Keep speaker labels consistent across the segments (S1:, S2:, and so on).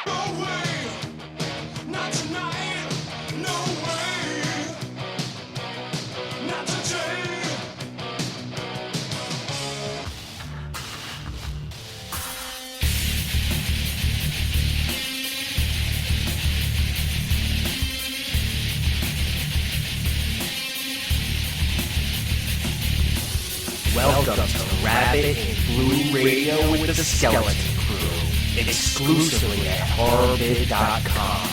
S1: No way, not tonight. No way, not today.
S2: Welcome to Rabbit and Blue Radio with the Skeleton Crew, exclusively at horrorbid.com.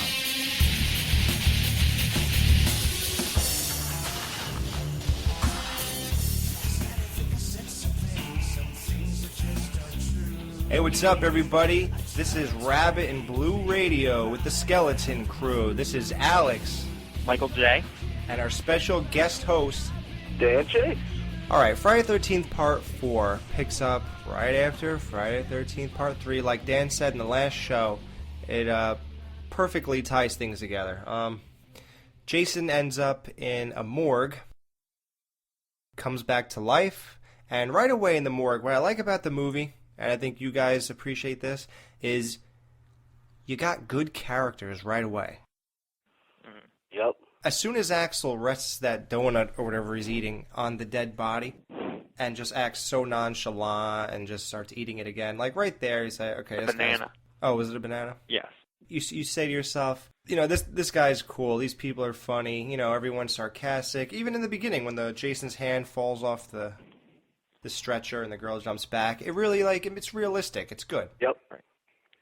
S3: Hey, what's up, everybody? This is Rabbit and Blue Radio with the Skeleton Crew. This is Alex.
S4: Michael J.
S3: And our special guest host,
S5: Dan J.
S3: Alright, Friday the 13th Part 4 picks up right after Friday the 13th Part 3. Like Dan said in the last show, it perfectly ties things together. Jason ends up in a morgue, comes back to life, and right away in the morgue, what I like about the movie, and I think you guys appreciate this, is you got good characters right away.
S5: Yep.
S3: As soon as Axel rests that donut or whatever he's eating on the dead body and just acts so nonchalant and just starts eating it again, like right there, you say, okay, this
S4: Banana.
S3: Oh, was it a banana?
S4: Yes.
S3: You say to yourself, you know, this guy's cool, these people are funny, you know, everyone's sarcastic. Even in the beginning when the Jason's hand falls off the stretcher and the girl jumps back, it really, like, it's realistic. It's good.
S5: Yep.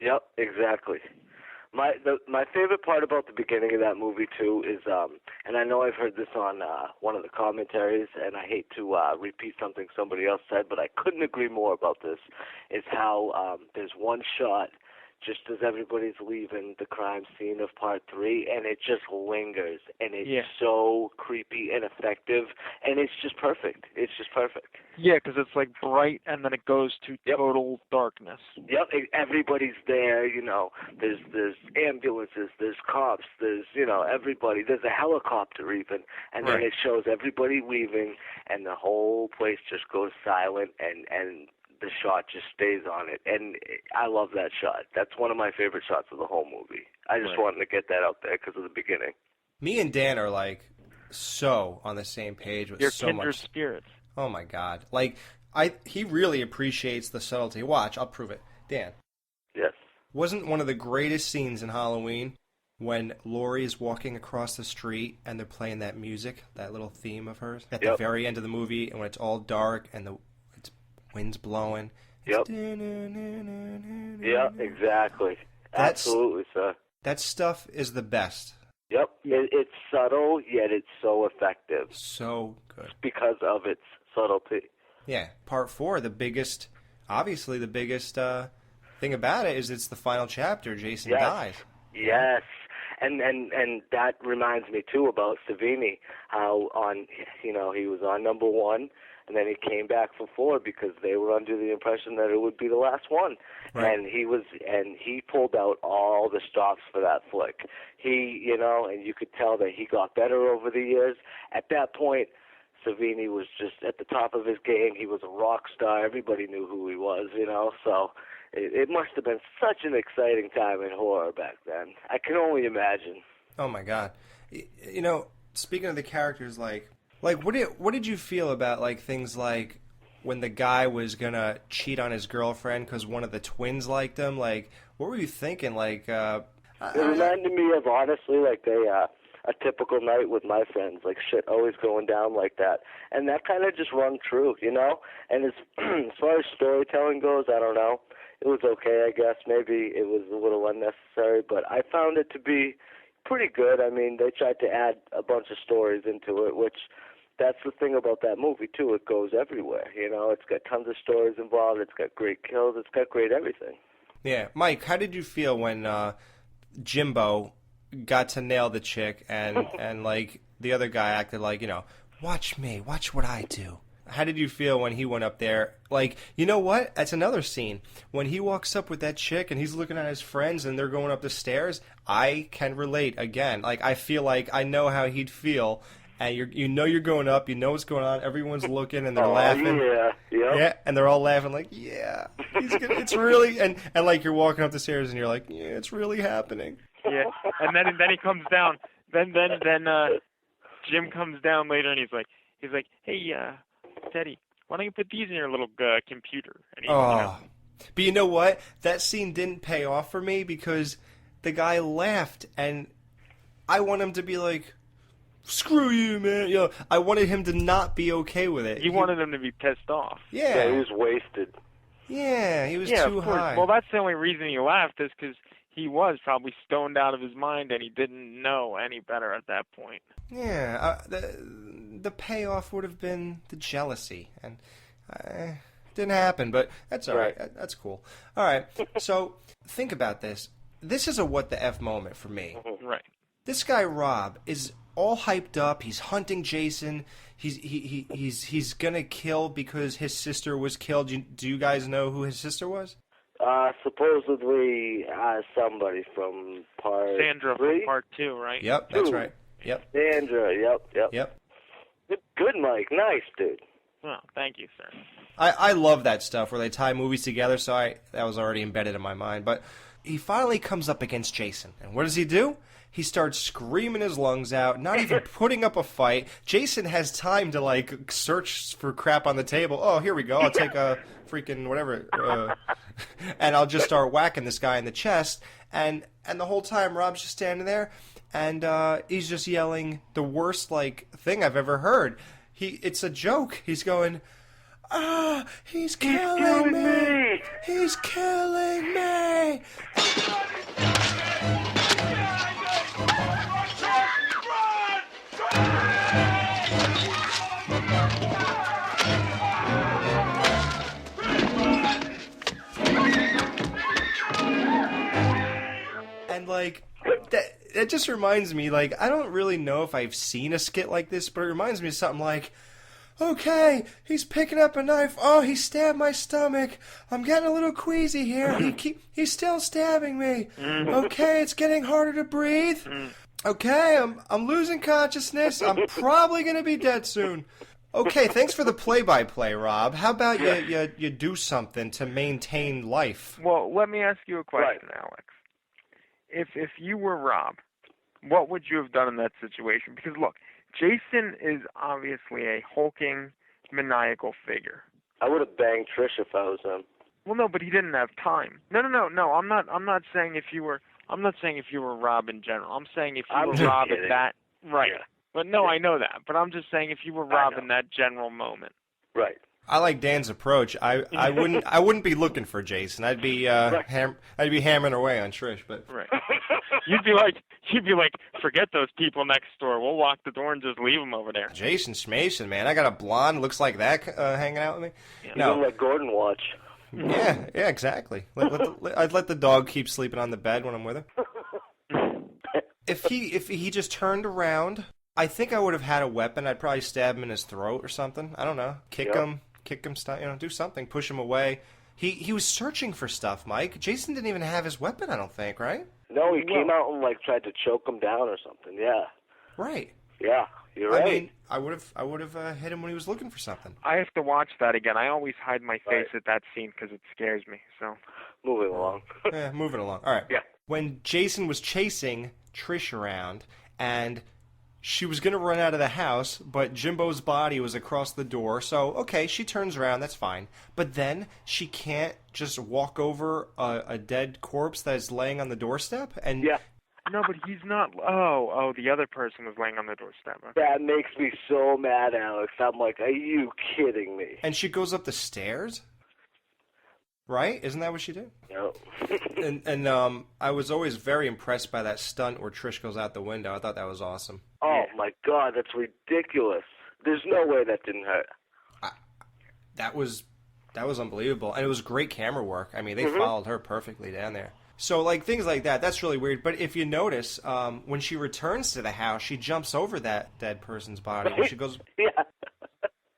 S5: Yep, exactly. My favorite part about the beginning of that movie, too, is, and I know I've heard this on one of the commentaries, and I hate to repeat something somebody else said, but I couldn't agree more about this, is how there's one shot just as everybody's leaving the crime scene of Part 3, and it just lingers, and it's so creepy and effective, and it's just perfect. It's just perfect.
S4: Yeah, because it's like bright, and then it goes to total darkness.
S5: Yep, everybody's there, you know, there's ambulances, there's cops, there's, you know, everybody, there's a helicopter even, and then it shows everybody leaving, and the whole place just goes silent, and the shot just stays on it, and I love that shot. That's one of my favorite shots of the whole movie. I just wanted to get that out there because of the beginning.
S3: Me and Dan are, like, so on the same page with
S4: Your
S3: so
S4: kindred
S3: much.
S4: spirits.
S3: Oh, my God. Like, he really appreciates the subtlety. Watch, I'll prove it. Dan.
S5: Yes.
S3: Wasn't one of the greatest scenes in Halloween when Laurie is walking across the street and they're playing that music, that little theme of hers, at the very end of the movie, and when it's all dark and the wind's blowing.
S5: Yep. Yeah, exactly. Absolutely, sir.
S3: That stuff is the best.
S5: Yep. It's subtle, yet it's so effective.
S3: So good.
S5: Because of its subtlety.
S3: Yeah. Part 4, obviously the biggest thing about it is it's the final chapter. Jason dies.
S5: Yes. And that reminds me, too, about Savini, how he was on number 1, and then he came back for 4 because they were under the impression that it would be the last one. Right. And he pulled out all the stops for that flick. And you could tell that he got better over the years. At that point, Savini was just at the top of his game. He was a rock star. Everybody knew who he was, so it must have been such an exciting time in horror back then. I can only imagine.
S3: Oh, my God. Speaking of the characters, like what did you feel about, like, things like when the guy was going to cheat on his girlfriend because one of the twins liked him? Like, what were you thinking? Like, it
S5: reminded me of, honestly, like a typical night with my friends, like shit always going down like that. And that kind of just rung true, And as far as storytelling goes, I don't know. It was okay, I guess. Maybe it was a little unnecessary, but I found it to be pretty good. I mean, they tried to add a bunch of stories into it, which that's the thing about that movie, too. It goes everywhere, It's got tons of stories involved. It's got great kills. It's got great everything.
S3: Yeah. Mike, how did you feel when Jimbo got to nail the chick and like, the other guy acted like, watch me, watch what I do? How did you feel when he went up there? Like, you know what? That's another scene. When he walks up with that chick and he's looking at his friends and they're going up the stairs, I can relate again. Like, I feel like I know how he'd feel. and you know you're going up, you know what's going on, everyone's looking, and they're laughing.
S5: Yeah, yep.
S3: Yeah, and they're all laughing like, yeah, it's really, and like you're walking up the stairs, and you're like, yeah, it's really happening.
S4: Yeah, and then he comes down. Then Jim comes down later, and he's like, hey, Teddy, why don't you put these in your little computer? And
S3: But you know what? That scene didn't pay off for me because the guy laughed, and I want him to be like, screw you, man. You know, I wanted him to not be okay with it.
S4: You wanted him to be pissed off.
S3: Yeah.
S5: He was wasted.
S3: Yeah, he was
S4: Yeah,
S3: too
S4: of course.
S3: high.
S4: Well, that's the only reason he laughed is because he was probably stoned out of his mind and he didn't know any better at that point.
S3: Yeah, the payoff would have been the jealousy, and didn't happen, but that's all right. That's cool. All right, so think about this. This is a what the F moment for me.
S4: Right.
S3: This guy Rob is all hyped up. He's hunting Jason. He's gonna kill because his sister was killed. Do you guys know who his sister was?
S5: Supposedly somebody from part
S4: Sandra
S5: 3?
S4: from part 2, right?
S3: Yep, that's right. Yep.
S5: Sandra, yep. Good, Mike. Nice, dude.
S4: Well, thank you, sir.
S3: I love that stuff where they tie movies together, so that was already embedded in my mind. But he finally comes up against Jason, and what does he do? He starts screaming his lungs out, not even putting up a fight. Jason has time to, like, search for crap on the table. Oh, here we go. I'll take a freaking whatever, and I'll just start whacking this guy in the chest. And the whole time, Rob's just standing there, and he's just yelling the worst, like, thing I've ever heard. It's a joke. He's going, he's killing me! He's killing me! And, like, that just reminds me, like, I don't really know if I've seen a skit like this, but it reminds me of something like, okay, he's picking up a knife. Oh, he stabbed my stomach. I'm getting a little queasy here. He's still stabbing me. Okay, it's getting harder to breathe. Okay, I'm losing consciousness. I'm probably going to be dead soon. Okay, thanks for the play-by-play, Rob. How about you do something to maintain life?
S4: Well, let me ask you a question, Alex. If you were Rob, what would you have done in that situation? Because, look, Jason is obviously a hulking, maniacal figure.
S5: I would have banged Trish if I was him.
S4: Well, no, but he didn't have time. No. I'm not saying if you were Rob in general. I'm saying if you were Rob at that. Right.
S5: Yeah.
S4: But no, I know that. But I'm just saying if you were Rob in that general moment.
S5: Right.
S3: I like Dan's approach. I wouldn't be looking for Jason. I'd be hammering away on Trish. But
S4: right. You'd be like, forget those people next door. We'll lock the door and just leave them over there.
S3: Jason Schmason, man, I got a blonde looks like that hanging out with me.
S5: Yeah.
S3: No,
S5: Let Gordon watch.
S3: Yeah, exactly. I'd let the dog keep sleeping on the bed when I'm with her. If he just turned around, I think I would have had a weapon. I'd probably stab him in his throat or something. I don't know. Kick him, do something, push him away. He was searching for stuff, Mike. Jason didn't even have his weapon, I don't think, right?
S5: No, he came out and like tried to choke him down or something. Yeah.
S3: Right.
S5: Yeah, you're right.
S3: I mean, I would have hit him when he was looking for something.
S4: I have to watch that again. I always hide my face at that scene because it scares me. So
S5: moving along.
S3: Yeah, moving along. All right.
S5: Yeah.
S3: When Jason was chasing Trish around and she was going to run out of the house, but Jimbo's body was across the door. So, okay, she turns around. That's fine. But then she can't just walk over a dead corpse that is laying on the doorstep? And
S5: yeah.
S4: No, but he's not. Oh, the other person was laying on the doorstep. Okay.
S5: That makes me so mad, Alex. I'm like, are you kidding me?
S3: And she goes up the stairs? Right? Isn't that what she did?
S5: No.
S3: and I was always very impressed by that stunt where Trish goes out the window. I thought that was awesome.
S5: Oh, my God, that's ridiculous. There's no way that didn't hurt.
S3: That was unbelievable. And it was great camera work. I mean, they followed her perfectly down there. So, like, things like that, that's really weird. But if you notice, when she returns to the house, she jumps over that dead person's body. And she goes,
S5: yeah.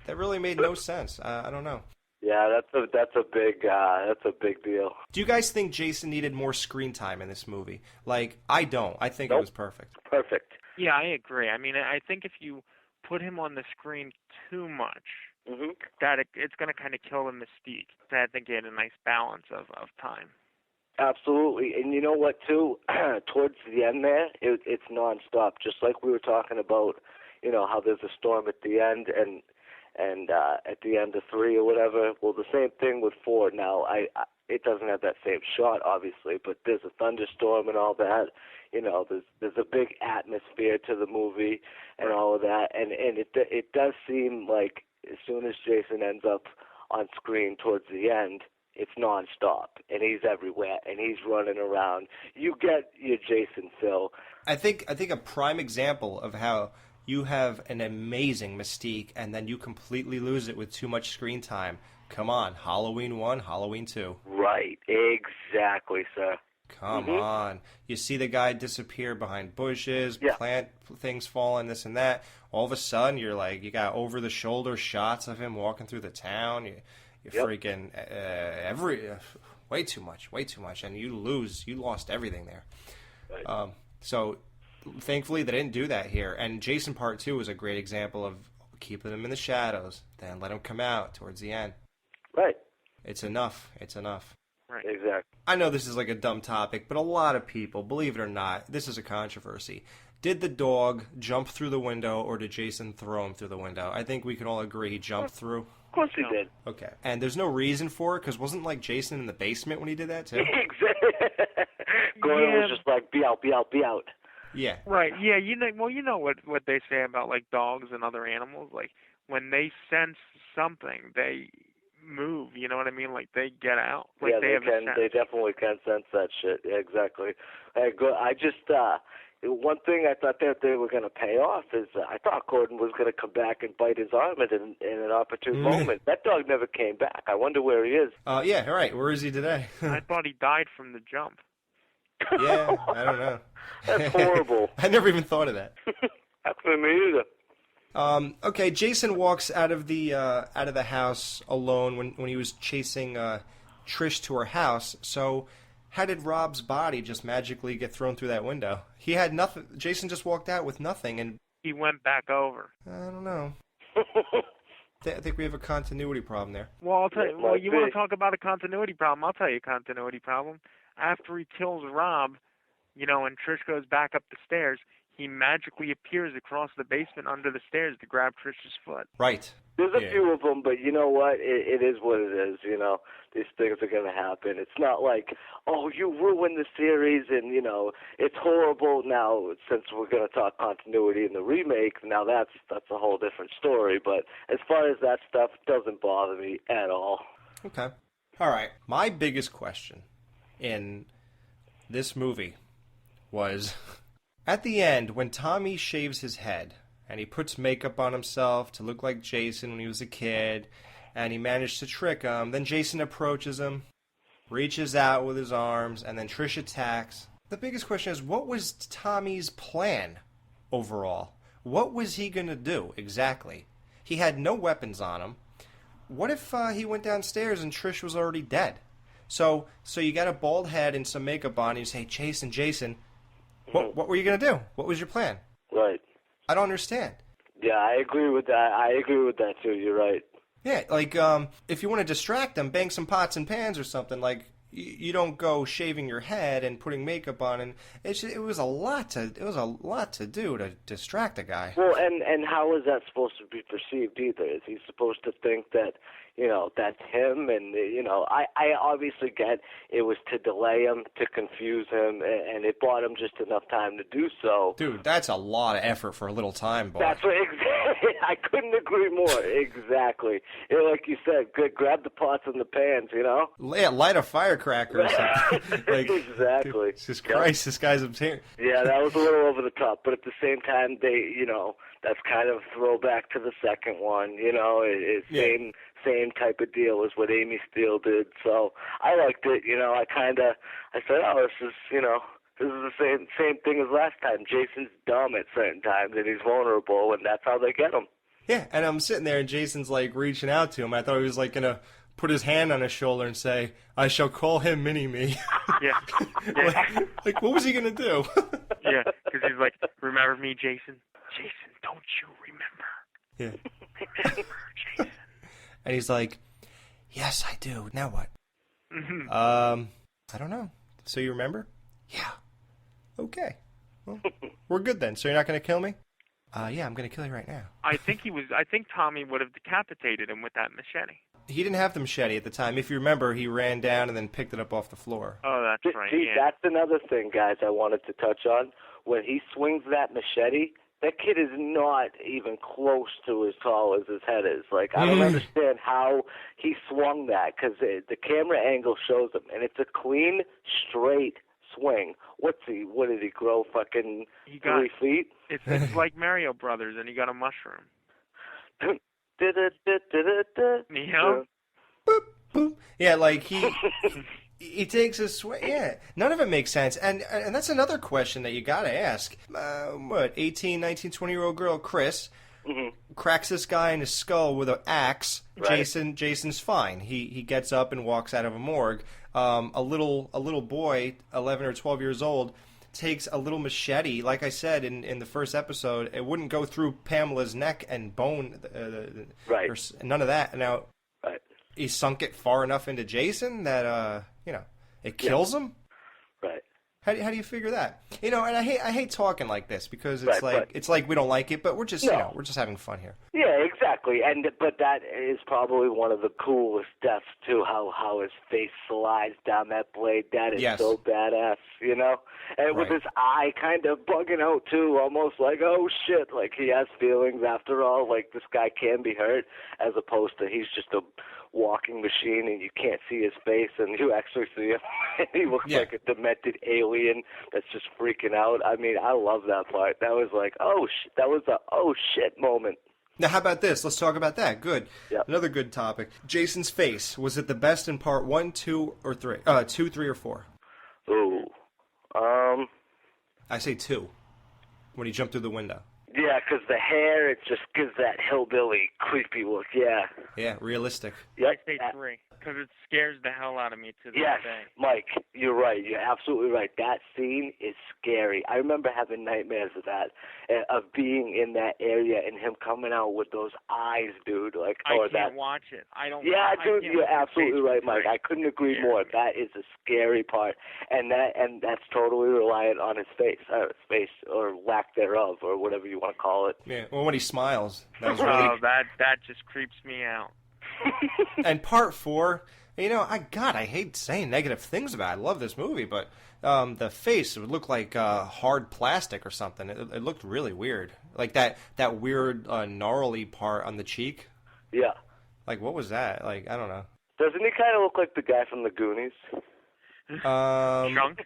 S3: That really made no sense. I don't know.
S5: Yeah, that's a big deal.
S3: Do you guys think Jason needed more screen time in this movie? Like, I don't. I think it was perfect.
S5: Perfect.
S4: Yeah, I agree. I mean, I think if you put him on the screen too much,
S5: Mm-hmm.
S4: it's going to kind of kill the mystique. So I think he had a nice balance of time.
S5: Absolutely, and you know what too? Towards the end there, it's nonstop. Just like we were talking about, you know, how there's a storm at the end and at the end of 3 or whatever. Well, the same thing with 4. Now, it doesn't have that same shot, obviously, but there's a thunderstorm and all that. You know, there's a big atmosphere to the movie and all of that, and it does seem like as soon as Jason ends up on screen towards the end, it's nonstop, and he's everywhere, and he's running around. You get your Jason, Phil.
S3: I think a prime example of how you have an amazing mystique and then you completely lose it with too much screen time. Come on, Halloween 1, Halloween 2.
S5: Right, exactly, sir.
S3: Come on. You see the guy disappear behind bushes, plant things falling, this and that. All of a sudden, you're like, you got over-the-shoulder shots of him walking through the town. You're freaking way too much, and you lost everything there.
S5: Right.
S3: So, thankfully, they didn't do that here. And Jason Part 2 is a great example of keeping him in the shadows, then let him come out towards the end.
S5: Right.
S3: It's enough. It's enough.
S4: Right.
S5: Exactly.
S3: I know this is like a dumb topic, but a lot of people, believe it or not, this is a controversy. Did the dog jump through the window, or did Jason throw him through the window? I think we can all agree he jumped through.
S5: Of course he did.
S3: Okay. And there's no reason for it, because wasn't like Jason in the basement when he did that, too?
S5: Exactly. Gordon was just like, be out, be out, be out.
S3: Yeah.
S4: Right. Yeah. You know what they say about like dogs and other animals. Like when they sense something, they move. You know what I mean? Like they get out. Like
S5: Yeah,
S4: they have a sense.
S5: they definitely can sense that shit. Yeah, exactly. I just one thing I thought that they were going to pay off is I thought Gordon was going to come back and bite his arm in an opportune moment. That dog never came back. I wonder where he is.
S3: Yeah, all right. Where is he today?
S4: I thought he died from the jump.
S3: Yeah, I don't know.
S5: That's horrible.
S3: I never even thought of that.
S5: That's for me either.
S3: Okay, Jason walks out of the house alone when he was chasing Trish to her house. So, how did Rob's body just magically get thrown through that window? He had nothing. Jason just walked out with nothing, and
S4: He went back over.
S3: I don't know. I think we have a continuity problem there.
S4: Well, I'll tell you.
S5: It
S4: Well,
S5: might
S4: you
S5: be.
S4: want to talk about a continuity problem? I'll tell you a continuity problem. After he kills Rob, you know, and Trish goes back up the stairs, he magically appears across the basement under the stairs to grab Trish's foot.
S3: Right.
S5: There's a
S3: Yeah.
S5: few of them, but you know what? It is what it is, you know. These things are going to happen. It's not like, oh, you ruined the series and, you know, it's horrible. Now, since we're going to talk continuity in the remake, now that's a whole different story. But as far as that stuff, it doesn't bother me at all.
S3: Okay. All right. My biggest question in this movie was at the end when Tommy shaves his head and he puts makeup on himself to look like Jason when he was a kid and he managed to trick him. Then Jason approaches him, reaches out with his arms, and then Trish attacks. The biggest question is, what was Tommy's plan overall? What was he going to do exactly? He had no weapons on him. What if he went downstairs and Trish was already dead? So you got a bald head and some makeup on, and you say, Jason, what were you going to do? What was your plan?
S5: Right.
S3: I don't understand.
S5: Yeah, I agree with that. I agree with that, too. You're right.
S3: Yeah, like, if you want to distract them, bang some pots and pans or something, like, you don't go shaving your head and putting makeup on, and it was a lot to do to distract a guy.
S5: Well, and how is that supposed to be perceived either? Is he supposed to think that, you know, that's him? And, you know, I obviously get it was to delay him, to confuse him, and it bought him just enough time to do so.
S3: Dude, that's a lot of effort for a little time, boy.
S5: That's what exactly. I couldn't agree more. Exactly. Like you said, grab the pots and the pans, you know?
S3: Yeah, light a firecracker or something. Like,
S5: exactly.
S3: Dude, Jesus Christ, this guy's obscene.
S5: Yeah, that was a little over the top, but at the same time, you know, that's kind of throwback to the second one, you know, same type of deal as what Amy Steele did. So I liked it, you know. I said, oh, this is the same thing as last time. Jason's dumb at certain times and he's vulnerable, and that's how they get him.
S3: Yeah, and I'm sitting there and Jason's like reaching out to him. I thought he was like gonna put his hand on his shoulder and say, "I shall call him Mini-Me."
S4: Yeah.
S3: like, what was he gonna do?
S4: Yeah, because he's like, remember me, Jason? Jason, don't you remember?
S3: Yeah. And he's like, yes, I do. Now what? I don't know. So you remember? Yeah. Okay. Well, we're good then. So you're not going to kill me? Yeah, I'm going to kill you right now.
S4: I think Tommy would have decapitated him with that machete.
S3: He didn't have the machete at the time. If you remember, he ran down and then picked it up off the floor.
S4: Oh, that's right.
S5: See,
S4: Yeah.
S5: that's another thing, guys, I wanted to touch on. When he swings that machete, that kid is not even close to as tall as his head is. Like, I don't understand how he swung that, because the camera angle shows him, and it's a clean, straight swing. What did he grow, fucking 3 feet?
S4: It's like Mario Brothers, and he got a mushroom. You know?
S3: Boop, boop. Yeah, like he takes a swing. Yeah, none of it makes sense. And that's another question that you got to ask. 18, 19, 20-year-old girl, Chris, cracks this guy in his skull with an axe.
S5: Right.
S3: Jason's fine. He gets up and walks out of a morgue. A little boy, 11 or 12 years old, takes a little machete. Like I said in the first episode, it wouldn't go through Pamela's neck and bone.
S5: Right.
S3: None of that. Now,
S5: Right.
S3: he sunk it far enough into Jason that it kills him.
S5: Right.
S3: How do you figure that? And I hate talking like this because it's like we don't like it, but we're just we're just having fun here.
S5: Yeah, exactly. But that is probably one of the coolest deaths too. How his face slides down that blade. That is so badass, And with his eye kind of bugging out too, almost like, oh shit, like he has feelings after all. Like this guy can be hurt, as opposed to he's just a walking machine and you can't see his face and you actually see him. He looks like a demented alien that's just freaking out. I mean, I love that part. That was like, that was a oh shit moment.
S3: Now, how about this? Let's talk about that. Good.
S5: Yep.
S3: Another good topic. Jason's face. Was it the best in part 1, 2, or 3? 2, 3, or 4?
S5: Ooh.
S3: I say 2. When he jumped through the window.
S5: Yeah, because the hair, it just gives that hillbilly creepy look, yeah.
S3: Yeah, realistic.
S5: Yep.
S4: I say 3, because it scares the hell out of me to this
S5: Yes,
S4: day.
S5: Mike, you're right. You're absolutely right. That scene is scary. I remember having nightmares of that, of being in that area and him coming out with those eyes, dude. Like,
S4: I can't watch it. I don't.
S5: Yeah, dude,
S4: I
S5: you're absolutely right, Mike. I couldn't agree more.
S4: Me.
S5: That is a scary part, and that's totally reliant on his face, or lack thereof, or whatever you want to call it.
S3: Yeah. Well, when he smiles, that was really.
S4: Oh, that just creeps me out.
S3: And part 4, I hate saying negative things about it. I love this movie, but the face would look like hard plastic or something. It looked really weird, like that weird gnarly part on the cheek.
S5: Yeah.
S3: Like, what was that? Like, I don't know.
S5: Doesn't he kind of look like the guy from the Goonies?
S4: Chunk?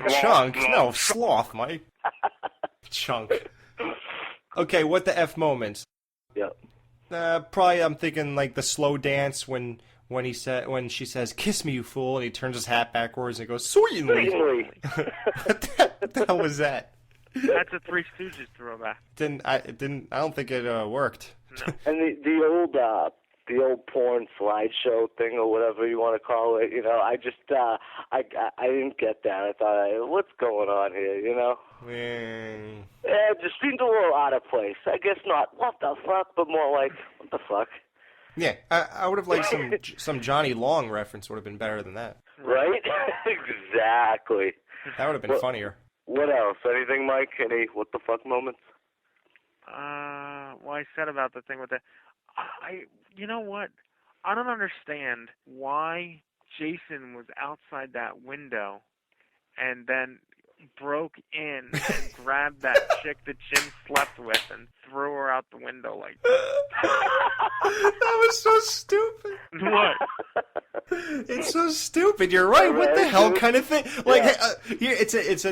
S3: Chunk? No, Sloth, Mike. Chunk. Okay, what the F moments?
S5: Yep.
S3: Probably I'm thinking like the slow dance when she says "Kiss me, you fool," and he turns his hat backwards and goes "Sweetly." What the hell was that?
S4: That's a Three Stooges throwback.
S3: I don't think it worked.
S4: No.
S5: And the old porn slideshow thing or whatever you want to call it, I just I didn't get that. I thought, what's going on here, Yeah, it just seemed a little out of place. I guess not what the fuck, but more like what the fuck.
S3: Yeah, I would have liked some Johnny Long reference would have been better than that.
S5: Right? Exactly.
S3: That would have been funnier.
S5: What else? Anything, Mike? Any what the fuck moments?
S4: Well, I said about the thing with the... You know what? I don't understand why Jason was outside that window and then broke in and grabbed that chick that Jim slept with and threw her out the window like that.
S3: That was so stupid.
S4: What?
S3: It's so stupid. You're right. What the hell kind of thing? Like, here it's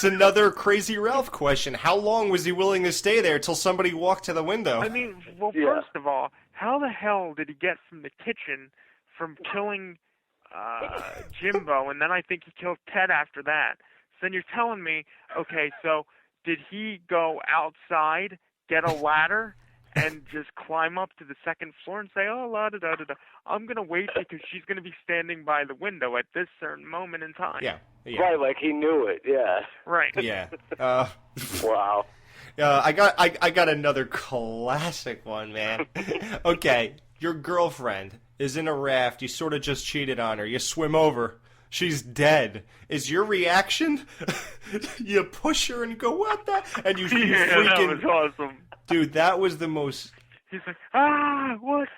S3: another Crazy Ralph question. How long was he willing to stay there till somebody walked to the window?
S4: I mean, well, first of all, how the hell did he get from the kitchen from killing Jimbo, and then I think he killed Ted after that? So then you're telling me, okay, so did he go outside, get a ladder, and just climb up to the second floor and say, oh, la-da-da-da-da, I'm going to wait because she's going to be standing by the window at this certain moment in time?
S3: Yeah.
S5: Right, like he knew it, yeah.
S4: Right.
S3: Yeah.
S5: Wow.
S3: I got another classic one, man. Okay, your girlfriend is in a raft. You sort of just cheated on her. You swim over. She's dead. Is your reaction? You push her and go, what the? And you freaking...
S4: that was awesome.
S3: Dude, that was the most...
S4: He's like, what?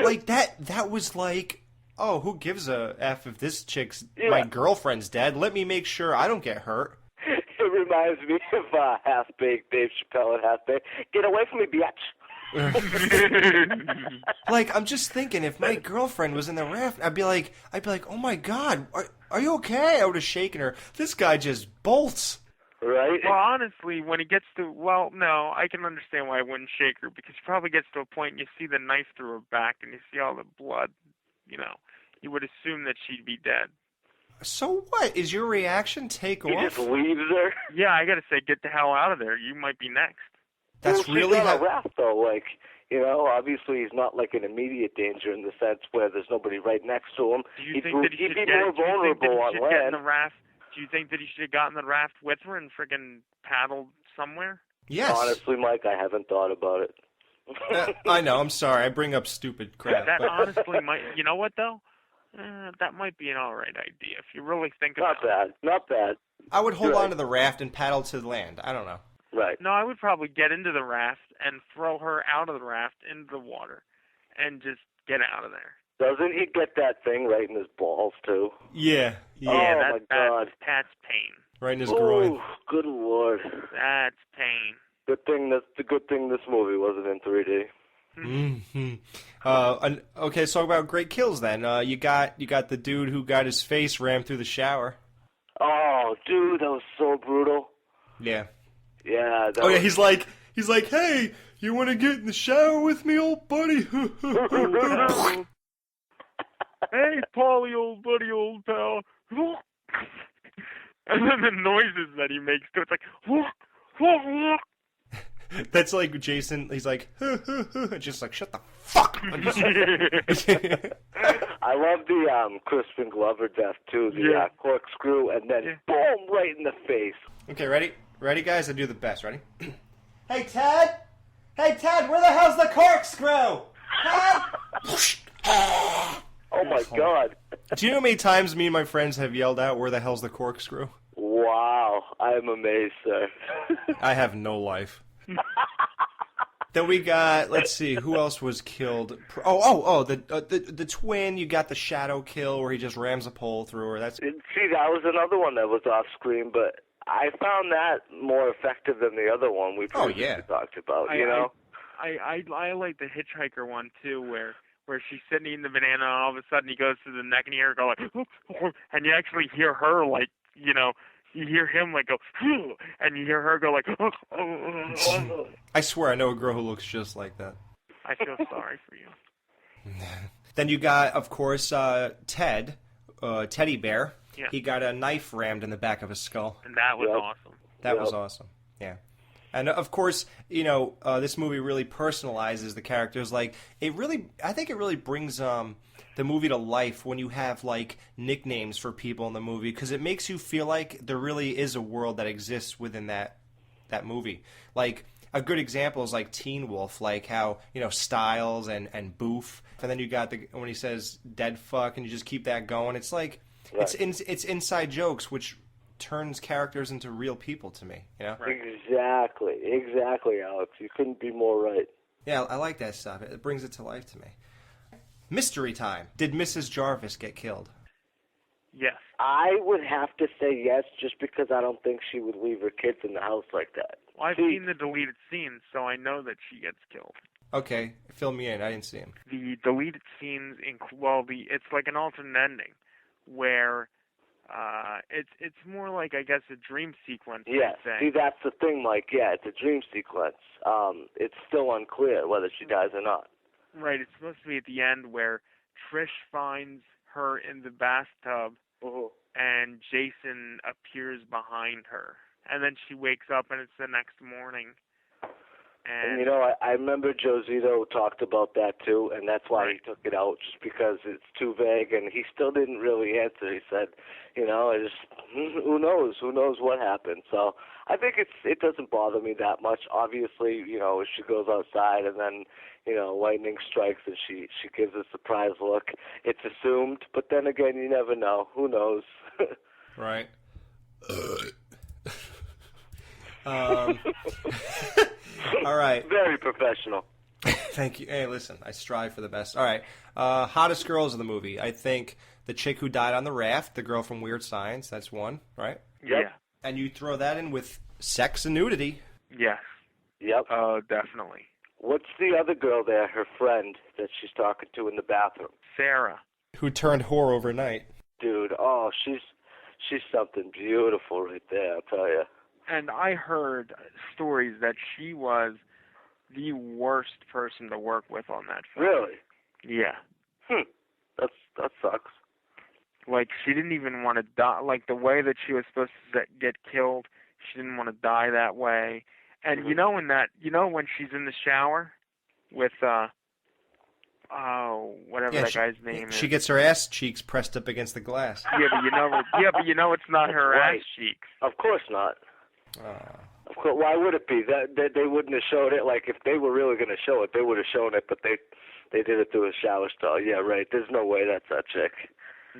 S3: Like, that was like... Oh, who gives a F if this chick's... My girlfriend's dead. Let me make sure I don't get hurt.
S5: It reminds me of Half-Baked, Dave Chappelle and Half-Baked. Get away from me, bitch.
S3: Like, I'm just thinking, if my girlfriend was in the raft, I'd be like, oh my God, are you okay? I would have shaken her. This guy just bolts.
S5: Right?
S4: Well, honestly, when he gets to, well, no, I can understand why I wouldn't shake her, because he probably gets to a point and you see the knife through her back and you see all the blood, you would assume that she'd be dead.
S3: So what? Is your reaction take
S5: He
S3: off?
S5: just leaves her.
S4: Yeah, I gotta say, get the hell out of there. You might be next.
S3: That's
S5: well,
S3: really
S5: she's on a raft, though. Like, obviously he's not like an immediate danger in the sense where there's nobody right next to him.
S4: Do you think that he should
S5: be more vulnerable on
S4: get in
S5: land.
S4: the raft? Do you think that he should have gotten the raft with her and friggin' paddled somewhere?
S3: Yes.
S5: Honestly, Mike, I haven't thought about it.
S3: I know, I'm sorry. I bring up stupid crap.
S4: That
S3: but...
S4: honestly might, you know what, though? That might be an alright idea if you really think about it.
S5: Not bad.
S3: I would hold
S5: Right.
S3: on to the raft and paddle to the land. I don't know.
S5: Right.
S4: No, I would probably get into the raft and throw her out of the raft into the water and just get out of there.
S5: Doesn't he get that thing right in his balls, too?
S3: Yeah.
S5: Oh, my God.
S4: That's pain.
S3: Right in his groin.
S5: Oh, good Lord.
S4: That's pain.
S5: Good thing this movie wasn't in 3D.
S3: Mm-hmm. Okay, let's talk about great kills then. You got the dude who got his face rammed through the shower.
S5: Oh, dude, that was so brutal.
S3: Yeah.
S5: Yeah.
S3: Oh yeah, he's like, hey, you want to get in the shower with me, old buddy?
S4: Hey, Paulie, old buddy, old pal. And then the noises that he makes too. It's like,
S3: That's like Jason. He's like, just like, shut the fuck.
S5: I love the Crispin Glover death too. The corkscrew, and then boom, right in the face.
S3: Okay, ready, guys. I do the best. Ready? Hey, Ted, where the hell's the corkscrew?
S5: Oh my God.
S3: Do you know how many times me and my friends have yelled out, "Where the hell's the corkscrew"?
S5: Wow, I am amazed, sir.
S3: I have no life. Then we got, let's see, who else was killed? The twin. You got the shadow kill where he just rams a pole through her. That's
S5: See, that was another one that was off screen, but I found that more effective than the other one we previously talked about.
S4: I like the hitchhiker one too, where she's sitting eating the banana, and all of a sudden he goes to the neck, and you hear her go like, and you actually hear her like, you hear him like go, and you hear her go like,
S3: I swear I know a girl who looks just like that.
S4: I feel sorry for you.
S3: Then you got, of course, Ted, Teddy Bear.
S4: Yeah.
S3: He got a knife rammed in the back of his skull.
S4: And that was awesome.
S3: That was awesome. Yeah. And of course, this movie really personalizes the characters. Like, I think it really brings the movie to life when you have like nicknames for people in the movie, because it makes you feel like there really is a world that exists within that movie. Like a good example is like Teen Wolf, like how Styles and Boof, and then you got when he says "dead fuck" and you just keep that going. It's like it's inside jokes which turns characters into real people to me,
S5: Right. Exactly, Alex. You couldn't be more right.
S3: Yeah, I like that stuff. It brings it to life to me. Mystery time. Did Mrs. Jarvis get killed?
S4: Yes.
S5: I would have to say yes, just because I don't think she would leave her kids in the house like that.
S4: Well, I've seen the deleted scenes, so I know that she gets killed.
S3: Okay, fill me in. I didn't see him.
S4: The deleted scenes it's like an alternate ending where it's more like, I guess, a dream sequence.
S5: Yeah, see, that's the thing, Mike. Yeah, it's a dream sequence. It's still unclear whether she dies or not.
S4: Right, it's supposed to be at the end where Trish finds her in the bathtub and Jason appears behind her. And then she wakes up and it's the next morning. And
S5: I remember Joe Zito talked about that too, and that's why he took it out, just because it's too vague, and he still didn't really answer. He said, who knows? Who knows what happened? So I think it doesn't bother me that much. Obviously, if she goes outside and then, lightning strikes and she gives a surprise look, it's assumed. But then again, you never know. Who knows?
S3: Right. All right.
S5: Very professional.
S3: Thank you. Hey, listen, I strive for the best. All right. Hottest girls in the movie. I think the chick who died on the raft, the girl from Weird Science, that's one, right?
S4: Yeah.
S3: And you throw that in with sex and nudity.
S4: Yes.
S5: Yep.
S4: Definitely.
S5: What's the other girl there, her friend that she's talking to in the bathroom?
S4: Sarah.
S3: Who turned whore overnight.
S5: Dude, she's something beautiful right there, I'll tell you.
S4: And I heard stories that she was the worst person to work with on that film.
S5: Really?
S4: Yeah.
S5: That sucks.
S4: Like, she didn't even want to die. Like, the way that she was supposed to get killed, she didn't want to die that way. And when she's in the shower with, whatever that guy's name is.
S3: She gets her ass cheeks pressed up against the glass.
S4: Yeah, but it's not her
S5: Right.
S4: ass cheeks.
S5: Of course not. Of course, why would it be? That they wouldn't have showed it. Like, if they were really going to show it, they would have shown it, but they did it through a shower stall. Yeah, right. There's no way that's that chick.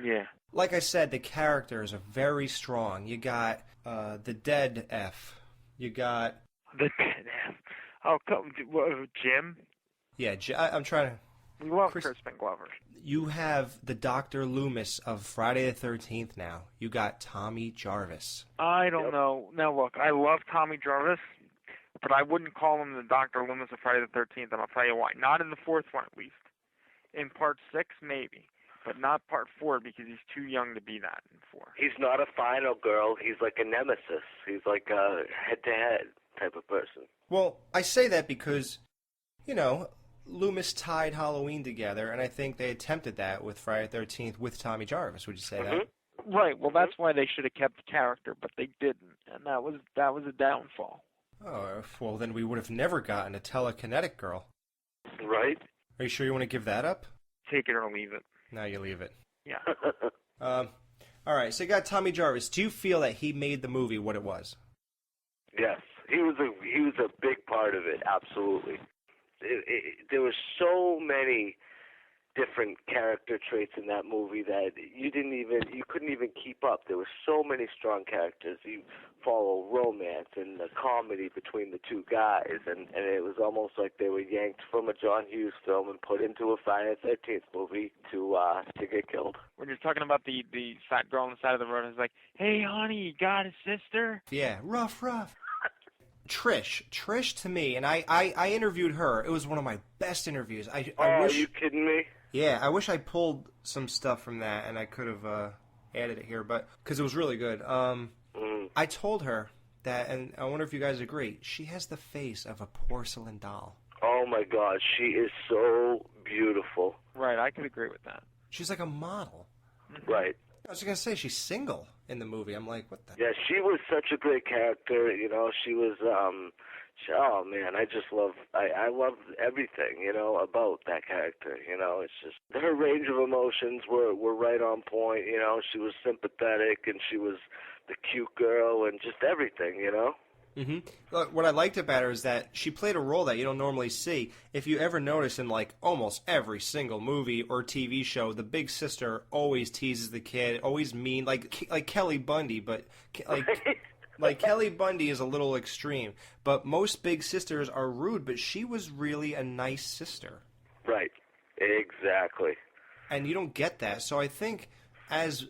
S4: Yeah.
S3: Like I said, the characters are very strong. You got the dead F. You got...
S4: The Jim?
S3: Yeah, I'm trying to...
S4: We love Crispin Glover.
S3: You have the Dr. Loomis of Friday the 13th now. You got Tommy Jarvis.
S4: I don't know. Now, look, I love Tommy Jarvis, but I wouldn't call him the Dr. Loomis of Friday the 13th, and I'll tell you why. Not in the fourth one, at least. In part 6, maybe, but not part 4 because he's too young to be that in 4.
S5: He's not a final girl. He's like a nemesis. He's like a head-to-head type of person.
S3: Well, I say that because, Loomis tied Halloween together, and I think they attempted that with Friday the 13th with Tommy Jarvis. Would you say that?
S4: Right. Well, that's why they should have kept the character, but they didn't, and that was a downfall.
S3: Oh, well, then we would have never gotten a telekinetic girl.
S5: Right?
S3: Are you sure you want to give that up?
S4: Take it or leave it.
S3: No, you leave it.
S4: Yeah.
S3: All right, so you got Tommy Jarvis. Do you feel that he made the movie what it was?
S5: Yes. He was a big part of it, absolutely. There were so many different character traits in that movie that you couldn't even keep up. There were so many strong characters. You follow romance and the comedy between the two guys, and it was almost like they were yanked from a John Hughes film and put into a Friday the 13th movie to get killed.
S4: When you're talking about the fat girl on the side of the road, it's like, hey, honey, you got a sister?
S3: Yeah, rough. Trish to me, and I interviewed her. It was one of my best interviews. I wish,
S5: are you kidding me?
S3: Yeah, I wish I pulled some stuff from that, and I could have added it here, but because it was really good. I told her that, and I wonder if you guys agree, she has the face of a porcelain doll.
S5: Oh, my God. She is so beautiful.
S4: Right, I could agree with that.
S3: She's like a model.
S5: Right.
S3: I was going to say, she's single in the movie. I'm like, what the...
S5: Yeah, she was such a great character. She was, oh, man, I love everything, about that character. It's just, her range of emotions were right on point. She was sympathetic, and she was the cute girl, and just everything,
S3: Look, what I liked about her is that she played a role that you don't normally see. If you ever notice in like almost every single movie or TV show, the big sister always teases the kid, always mean, like Kelly Bundy, but like Kelly Bundy is a little extreme. But most big sisters are rude, but she was really a nice sister.
S5: Right. Exactly.
S3: And you don't get that. So I think as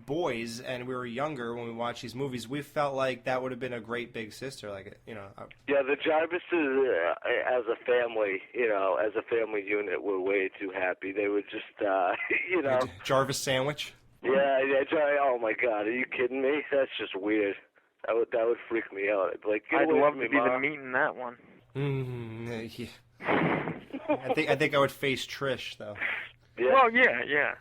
S3: boys, and we were younger when we watched these movies, we felt like that would have been a great big sister,
S5: Yeah, the Jarvises, as a family, as a family unit, were way too happy. They were just,
S3: Jarvis sandwich.
S5: Yeah. Oh my God, are you kidding me? That's just weird. That would freak me out. I'd be like, get
S4: I'd
S5: away
S4: love
S5: from
S4: to
S5: me,
S4: be the
S5: Ma.
S4: meat in that one.
S3: Yeah. I think I would face Trish though.
S5: Yeah.
S4: Well, yeah.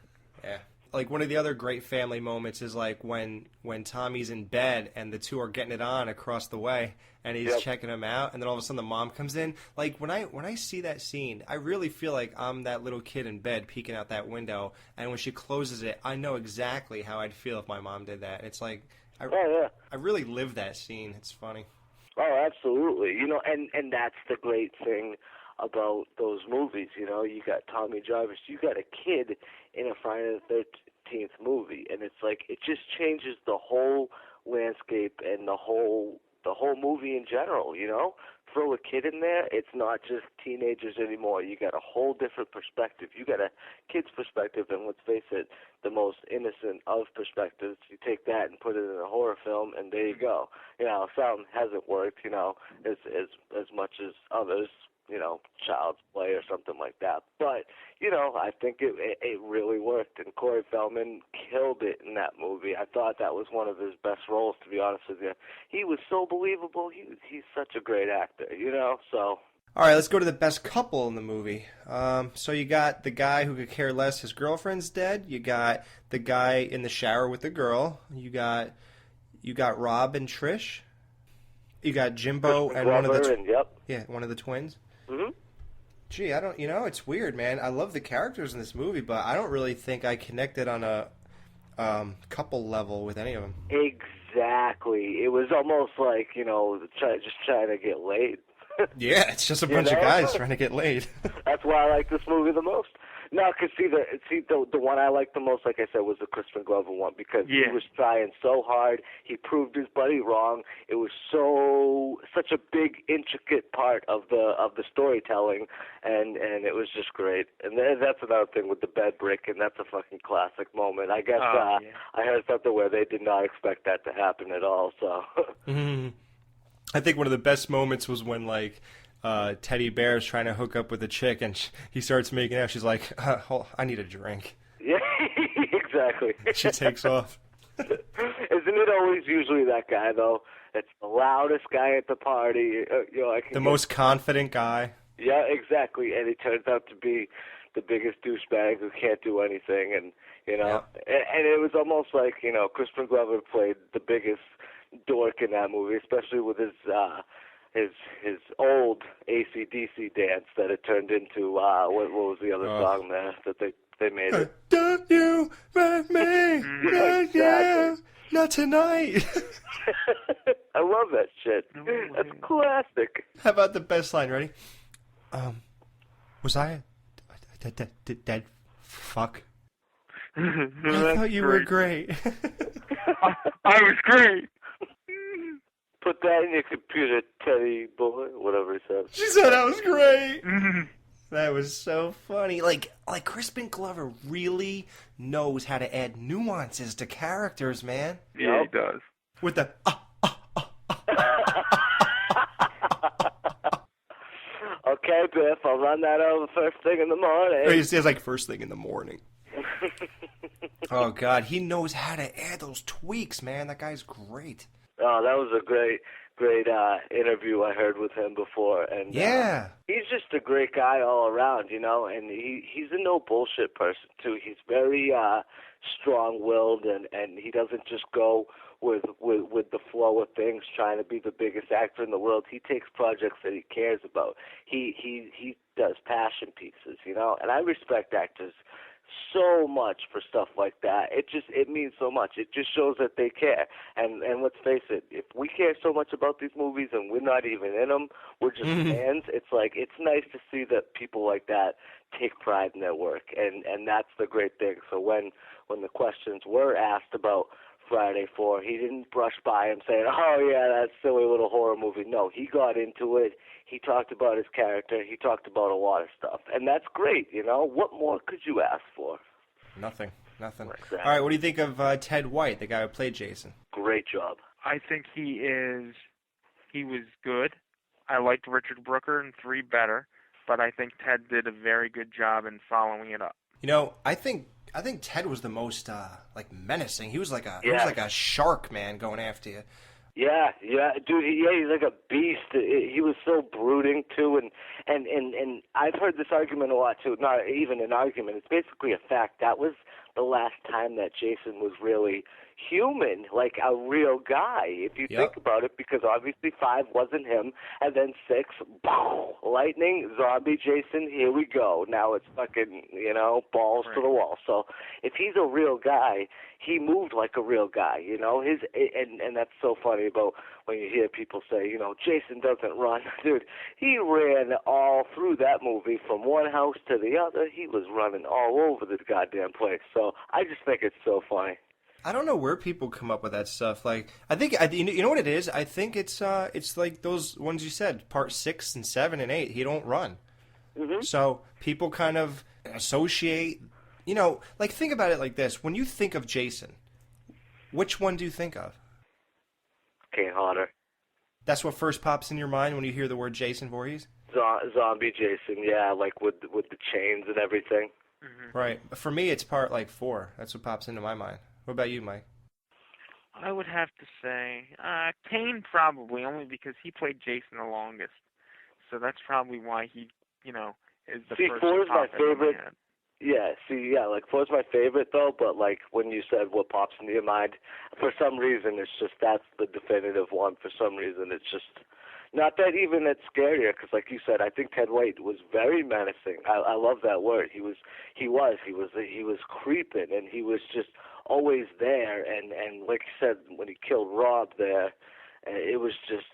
S3: Yeah. like one of the other great family moments is like when Tommy's in bed and the two are getting it on across the way, and he's checking him out, and then all of a sudden the mom comes in. Like when I see that scene, I really feel like I'm that little kid in bed peeking out that window, and when she closes it, I know exactly how I'd feel if my mom did that. It's like I really live that scene. It's funny.
S5: Oh, absolutely. You know, and that's the great thing about those movies. You know, you got Tommy Jarvis, you got a kid in a Friday the 13th movie, and it's like it just changes the whole landscape and the whole movie in general. You know, throw a kid in there, it's not just teenagers anymore. You got a whole different perspective. You got a kid's perspective, and let's face it, the most innocent of perspectives. You take that and put it in a horror film, and there you go. You know, some hasn't worked, you know, as much as others. You know, Child's Play or something like that. But, you know, I think it really worked, and Corey Feldman killed it in that movie. I thought that was one of his best roles, to be honest with you. He was so believable. He's such a great actor, you know, so...
S3: All right, let's go to the best couple in the movie. So you got the guy who could care less, his girlfriend's dead. You got the guy in the shower with the girl. You got Rob and Trish. You got Jimbo and one of the one of the twins.
S5: Mm-hmm.
S3: Gee, it's weird, man. I love the characters in this movie, but I don't really think I connected on a couple level with any of them.
S5: Exactly. It was almost like, you know, just trying to get laid.
S3: Yeah, it's just a bunch of guys trying to get laid.
S5: That's why I like this movie the most. No, because the one I liked the most, like I said, was the Crispin Glover one, because he was trying so hard. He proved his buddy wrong. It was such a big, intricate part of the storytelling, and it was just great. And that's another thing with the bed brick, and that's a fucking classic moment. I guess I heard something where they did not expect that to happen at all. So.
S3: Mm-hmm. I think one of the best moments was when Teddy Bear's trying to hook up with a chick, and he starts making out. She's like, I need a drink.
S5: Yeah, exactly.
S3: She takes off.
S5: Isn't it always usually that guy, though? It's the loudest guy at the party. The
S3: most confident guy.
S5: Yeah, exactly. And he turns out to be the biggest douchebag who can't do anything. And, you know, and it was almost like, you know, Crispin Glover played the biggest dork in that movie, especially with his old AC/DC dance that it turned into. What was the other song there that they made it?
S3: Don't you let me? Yeah, not tonight.
S5: I love that shit. That's classic.
S3: How about the best line? Ready? Was I a dead fuck? I thought you were great.
S4: I was great.
S5: Put that in your computer, Teddy boy, whatever he said.
S3: She said I was great. That was so funny. Like Crispin Glover really knows how to add nuances to characters, man.
S4: Yeah, he does.
S3: With the
S5: Okay, Biff, I'll run that over first thing in the morning.
S3: He says like first thing in the morning. Oh God, he knows how to add those tweaks, man. That guy's great.
S5: Oh, that was a great interview I heard with him before, and he's just a great guy all around, you know. And he's a no bullshit person too. He's very strong-willed, and he doesn't just go with the flow of things, trying to be the biggest actor in the world. He takes projects that he cares about. He does passion pieces, you know. And I respect actors so much for stuff like that. It means so much. It just shows that they care. And let's face it, if we care so much about these movies and we're not even in them, we're just fans. It's like, it's nice to see that people like that take pride in their work, and that's the great thing. So when the questions were asked about Friday 4, he didn't brush by him saying, oh yeah, that silly little horror movie. No, he got into it. He talked about his character. He talked about a lot of stuff. And that's great, you know? What more could you ask for?
S3: Nothing.
S5: Exactly.
S3: All right, what do you think of Ted White, the guy who played Jason?
S5: Great job.
S4: I think he was good. I liked Richard Brooker in 3 better, but I think Ted did a very good job in following it up.
S3: You know, I think Ted was the most menacing. He was like a shark, man, going after you.
S5: Yeah, dude. He's like a beast. He was so brooding too, and I've heard this argument a lot too. Not even an argument. It's basically a fact. That was the last time that Jason was really human, like a real guy, if you think about it, because obviously 5 wasn't him, and then 6, boom, lightning, zombie Jason, here we go. Now it's fucking, balls to the wall. So if he's a real guy, he moved like a real guy, and that's so funny about when you hear people say, Jason doesn't run. Dude, he ran all through that movie from one house to the other. He was running all over the goddamn place. So I just think it's so funny.
S3: I don't know where people come up with that stuff. Like, I think you know what it is. I think it's like those ones you said, part 6 and 7 and 8. He don't run, so people kind of associate. Like think about it like this: when you think of Jason, which one do you think of?
S5: Kane Hodder.
S3: That's what first pops in your mind when you hear the word Jason Voorhees?
S5: Zombie Jason, yeah, like with the chains and everything.
S3: Right. For me, it's part 4. That's what pops into my mind. What about you, Mike?
S4: I would have to say Kane probably, only because he played Jason the longest. So that's probably why he, is the first.
S5: 4 is my favorite.
S4: Yeah,
S5: 4 is my favorite though. But like when you said what pops into your mind, for some reason it's just that's the definitive one. For some reason it's just not that even it's scarier because, like you said, I think Ted White was very menacing. I love that word. He was creeping, and he was just always there. And like you said, when he killed Rob there, it was just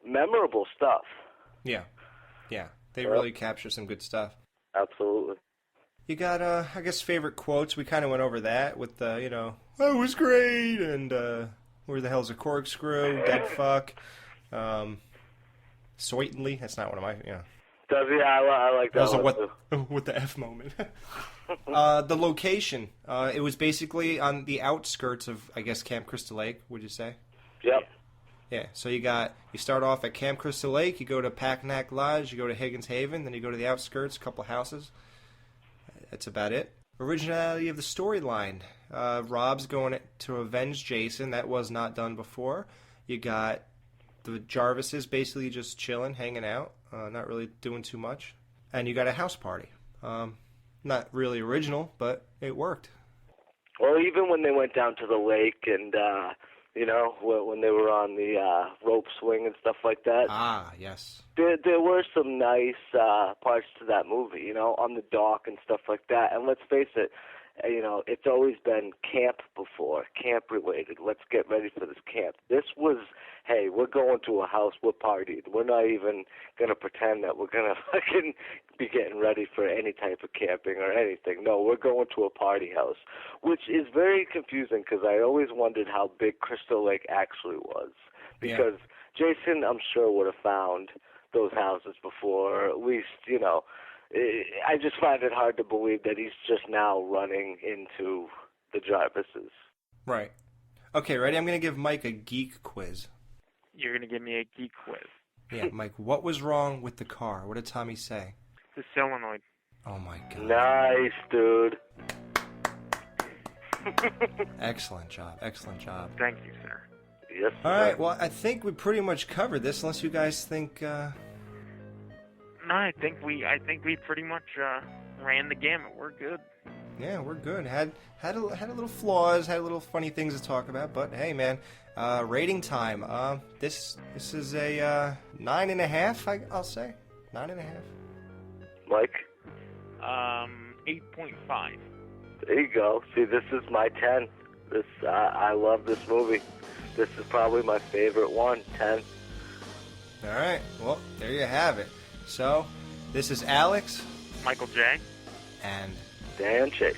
S5: memorable stuff.
S3: Yeah. They really capture some good stuff.
S5: Absolutely.
S3: You got, I guess, favorite quotes. We kind of went over that with the, that was great, and where the hell's a corkscrew, dead fuck. Certainly, that's not one of my,
S5: I like that one too.
S3: With the F moment. The location, it was basically on the outskirts of, I guess, Camp Crystal Lake, would you say?
S5: Yep.
S3: Yeah, so you start off at Camp Crystal Lake, you go to Packnack Lodge, you go to Higgins Haven, then you go to the outskirts, a couple houses. That's about it. Originality of the storyline. Rob's going to avenge Jason. That was not done before. You got the Jarvises basically just chilling, hanging out, not really doing too much. And you got a house party. Not really original, but it worked.
S5: Well, even when they went down to the lake and, when they were on the rope swing and stuff like that.
S3: Ah, yes.
S5: There were some nice parts to that movie, on the dock and stuff like that. And let's face it, it's always been camp before, camp-related. Let's get ready for this camp. This was, hey, we're going to a house, we're partying. We're not even going to pretend that we're going to fucking be getting ready for any type of camping or anything. No, we're going to a party house, which is very confusing because I always wondered how big Crystal Lake actually was. Because Jason, I'm sure, would have found those houses before, or at least, I just find it hard to believe that he's just now running into the Jarvises.
S3: Right. Okay, ready? I'm going to give Mike a geek quiz.
S4: You're going to give me a geek quiz.
S3: Yeah, Mike, what was wrong with the car? What did Tommy say?
S4: The solenoid.
S3: Oh, my God.
S5: Nice, dude.
S3: Excellent job.
S4: Thank you, sir.
S5: Yes,
S3: All right, well, I think we pretty much covered this, unless you guys think...
S4: No, I think we pretty much ran the gamut. We're good.
S3: Yeah, we're good. Had a little flaws, had a little funny things to talk about, but hey, man, rating time. This is a 9.5. I'll say 9.5.
S5: Mike?
S4: 8.5.
S5: There you go. See, this is my 10. I love this movie. This is probably my favorite one. 10.
S3: All right. Well, there you have it. So, this is Alex.
S4: Michael J.
S3: And
S5: Dan Chase.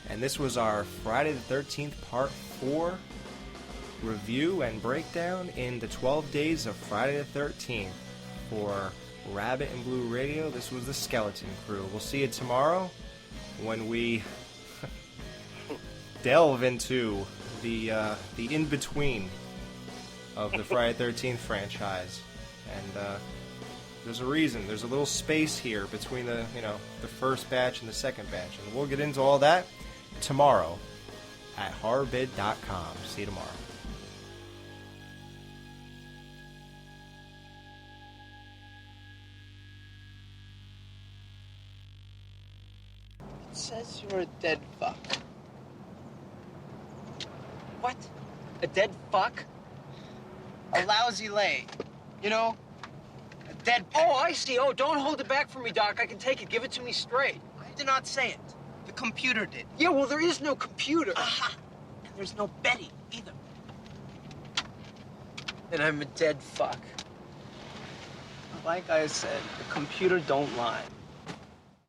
S3: And this was our Friday the 13th Part 4 review and breakdown in the 12 days of Friday the 13th. For Rabbit and Blue Radio, this was the Skeleton Crew. We'll see you tomorrow when we delve into the in-between of the Friday the 13th franchise. And there's a reason. There's a little space here between the first batch and the second batch. And we'll get into all that tomorrow at horrorbid.com. See you tomorrow.
S6: It says means you're a dead fuck.
S7: What? A dead fuck?
S6: A lousy lay. You know? A dead
S7: Oh, I see. Oh, don't hold it back from me, Doc. I can take it. Give it to me straight.
S6: I did not say it. The computer did.
S7: Yeah, well, there is no computer.
S6: Aha! And there's no Betty either.
S7: And I'm a dead fuck.
S6: Like I said, the computer don't lie.